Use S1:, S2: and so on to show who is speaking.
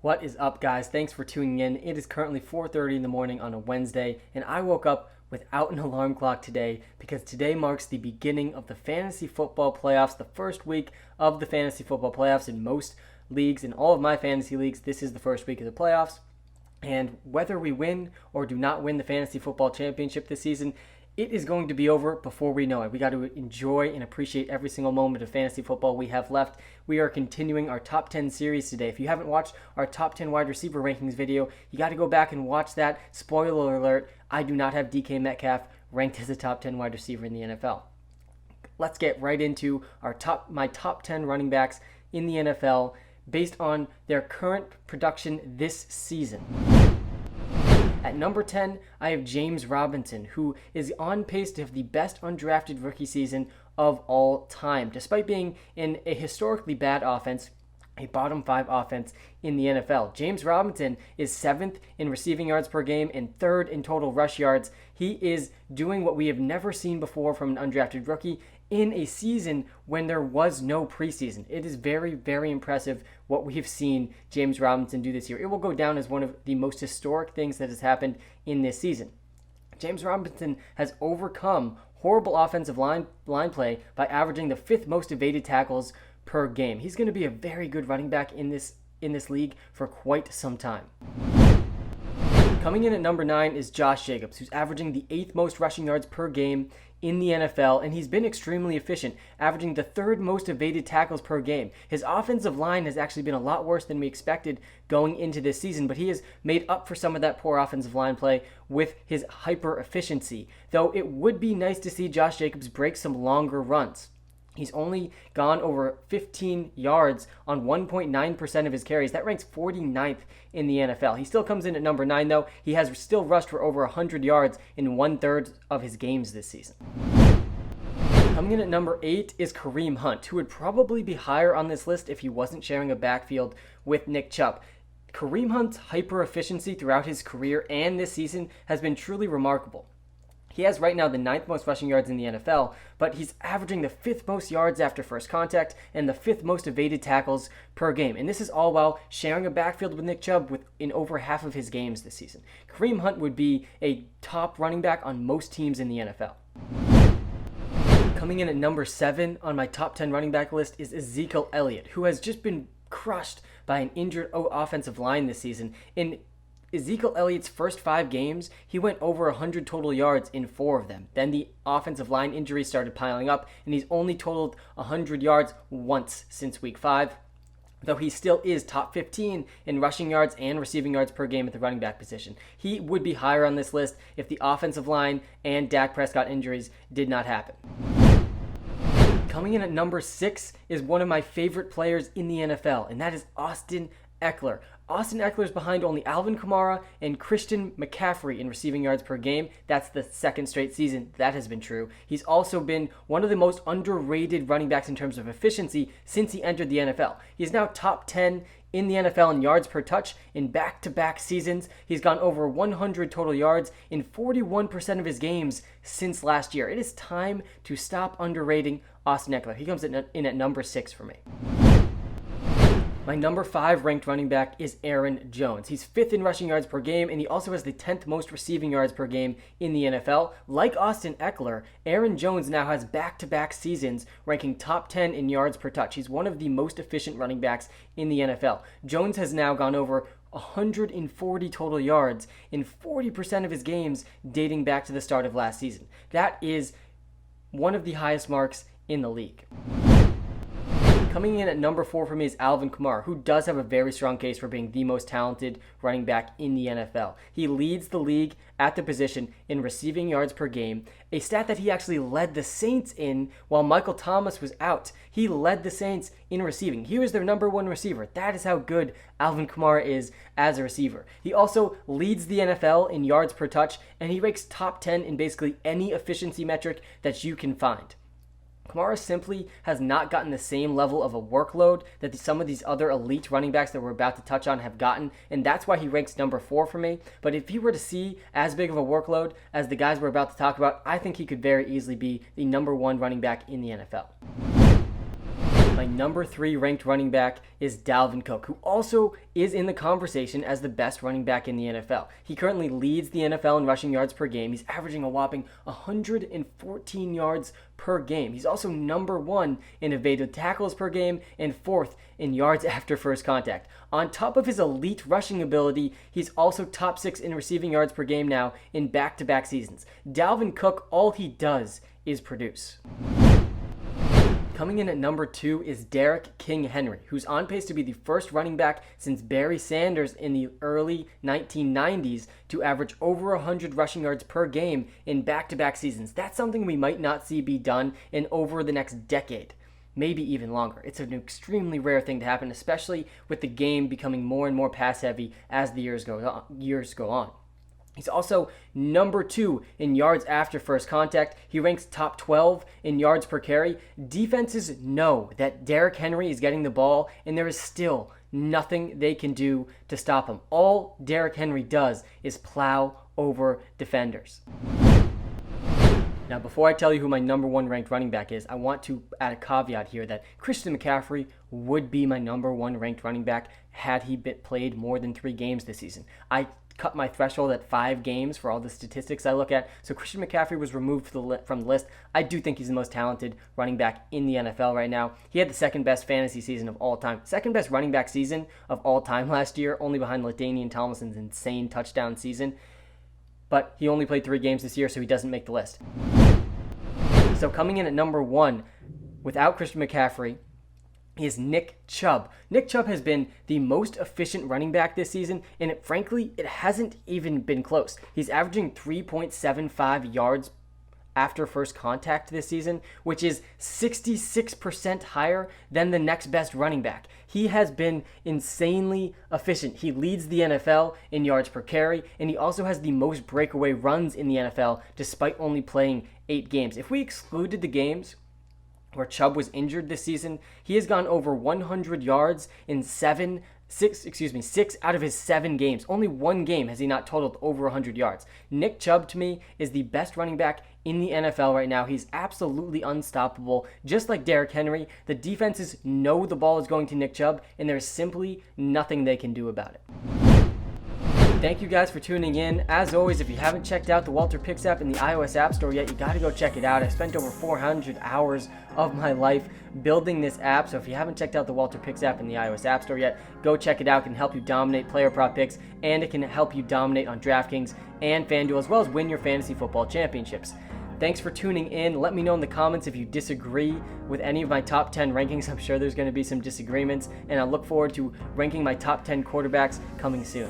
S1: What is up, guys? Thanks for tuning in. It is currently 4:30 in the morning on a Wednesday, and I woke up without an alarm clock today because today marks the beginning of the fantasy football playoffs, the first week of the fantasy football playoffs in most leagues. In all of my fantasy leagues, this is the first week of the playoffs, and whether we win or do not win the fantasy football championship this season, it is going to be over before we know it. We got to enjoy and appreciate every single moment of fantasy football we have left. We are continuing our top 10 series today. If you haven't watched our top 10 wide receiver rankings video, you got to go back and watch that. Spoiler alert, I do not have DK Metcalf ranked as a top 10 wide receiver in the NFL. Let's get right into my top 10 running backs in the NFL based on their current production this season. At number 10, I have James Robinson, who is on pace to have the best undrafted rookie season of all time. Despite being in a historically bad offense, a bottom 5 offense in the NFL. James Robinson is 7th in receiving yards per game and 3rd in total rush yards. He is doing what we have never seen before from an undrafted rookie in a season when there was no preseason. It is very, very impressive what we've seen James Robinson do this year. It will go down as one of the most historic things that has happened in this season. James Robinson has overcome horrible offensive line play by averaging the 5th most evaded tackles per game. He's going to be a very good running back in this league for quite some time. Coming in at number 9 is Josh Jacobs, who's averaging the 8th most rushing yards per game in the NFL, and he's been extremely efficient, averaging the 3rd most evaded tackles per game. His offensive line has actually been a lot worse than we expected going into this season, but he has made up for some of that poor offensive line play with his hyper efficiency. Though it would be nice to see Josh Jacobs break some longer runs. He's only gone over 15 yards on 1.9% of his carries. That ranks 49th in the NFL. He still comes in at number 9, though. He has still rushed for over 100 yards in 1/3 of his games this season. Coming in at number 8 is Kareem Hunt, who would probably be higher on this list if he wasn't sharing a backfield with Nick Chubb. Kareem Hunt's hyper efficiency throughout his career and this season has been truly remarkable. He has right now the 9th most rushing yards in the NFL, but he's averaging the 5th most yards after first contact and the 5th most evaded tackles per game. And this is all while sharing a backfield with Nick Chubb in over half of his games this season. Kareem Hunt would be a top running back on most teams in the NFL. Coming in at number 7 on my top 10 running back list is Ezekiel Elliott, who has just been crushed by an injured offensive line this season. In Ezekiel Elliott's first 5 games, he went over 100 total yards in 4 of them. Then the offensive line injuries started piling up, and he's only totaled 100 yards once since week 5, though he still is top 15 in rushing yards and receiving yards per game at the running back position. He would be higher on this list if the offensive line and Dak Prescott injuries did not happen. Coming in at number 6 is one of my favorite players in the NFL, and that is Austin Ekeler. Austin Ekeler is behind only Alvin Kamara and Christian McCaffrey in receiving yards per game. That's the 2nd straight season that has been true. He's also been one of the most underrated running backs in terms of efficiency since he entered the NFL. He's now top 10 in the NFL in yards per touch in back-to-back seasons. He's gone over 100 total yards in 41% of his games since last year. It is time to stop underrating Austin Ekeler. He comes in at number 6 for me. My number 5 ranked running back is Aaron Jones. He's 5th in rushing yards per game, and he also has the 10th most receiving yards per game in the NFL. Like Austin Ekeler, Aaron Jones now has back-to-back seasons ranking top 10 in yards per touch. He's one of the most efficient running backs in the NFL. Jones has now gone over 140 total yards in 40% of his games dating back to the start of last season. That is one of the highest marks in the league. Coming in at number 4 for me is Alvin Kamara, who does have a very strong case for being the most talented running back in the NFL. He leads the league at the position in receiving yards per game, a stat that he actually led the Saints in while Michael Thomas was out. He led the Saints in receiving. He was their number 1 receiver. That is how good Alvin Kamara is as a receiver. He also leads the NFL in yards per touch, and he ranks top 10 in basically any efficiency metric that you can find. Kamara simply has not gotten the same level of a workload that some of these other elite running backs that we're about to touch on have gotten, and that's why he ranks number 4 for me. But if he were to see as big of a workload as the guys we're about to talk about, I think he could very easily be the number 1 running back in the NFL. My number 3 ranked running back is Dalvin Cook, who also is in the conversation as the best running back in the NFL. He currently leads the NFL in rushing yards per game. He's averaging a whopping 114 yards per game. He's also number 1 in evaded tackles per game and 4th in yards after first contact. On top of his elite rushing ability, he's also top 6 in receiving yards per game now in back-to-back seasons. Dalvin Cook, all he does is produce. Coming in at number 2 is Derrick King Henry, who's on pace to be the first running back since Barry Sanders in the early 1990s to average over 100 rushing yards per game in back-to-back seasons. That's something we might not see be done in over the next decade, maybe even longer. It's an extremely rare thing to happen, especially with the game becoming more and more pass-heavy as the years go on. He's also number 2 in yards after first contact. He ranks top 12 in yards per carry. Defenses know that Derrick Henry is getting the ball, and there is still nothing they can do to stop him. All Derrick Henry does is plow over defenders. Now, before I tell you who my number 1 ranked running back is, I want to add a caveat here that Christian McCaffrey would be my number 1 ranked running back had he played more than 3 games this season. I cut my threshold at 5 games for all the statistics I look at, so Christian McCaffrey was removed from the list. I do think he's the most talented running back in the NFL right now. He had the second best fantasy season of all time, second best running back season of all time last year, only behind LaDainian Tomlinson's insane touchdown season. But he only played 3 games this year, so he doesn't make the list. So coming in at number 1, without Christian McCaffrey, is Nick Chubb. Nick Chubb has been the most efficient running back this season, and frankly, it hasn't even been close. He's averaging 3.75 yards after first contact this season, which is 66% higher than the next best running back. He has been insanely efficient. He leads the NFL in yards per carry, and he also has the most breakaway runs in the NFL despite only playing 8 games. If we excluded the games where Chubb was injured this season, he has gone over 100 yards in 6 out of his 7 games. Only 1 game has he not totaled over 100 yards. Nick Chubb, to me, is the best running back in the NFL right now. He's absolutely unstoppable. Just like Derrick Henry, the defenses know the ball is going to Nick Chubb, and there's simply nothing they can do about it. Thank you guys for tuning in. As always, if you haven't checked out the WalterPicks app in the iOS App Store yet, you got to go check it out. I spent over 400 hours of my life building this app, so if you haven't checked out the WalterPicks app in the iOS App Store yet, go check it out. It can help you dominate player prop picks, and it can help you dominate on DraftKings and FanDuel, as well as win your fantasy football championships. Thanks for tuning in. Let me know in the comments if you disagree with any of my top 10 rankings. I'm sure there's going to be some disagreements, and I look forward to ranking my top 10 quarterbacks coming soon.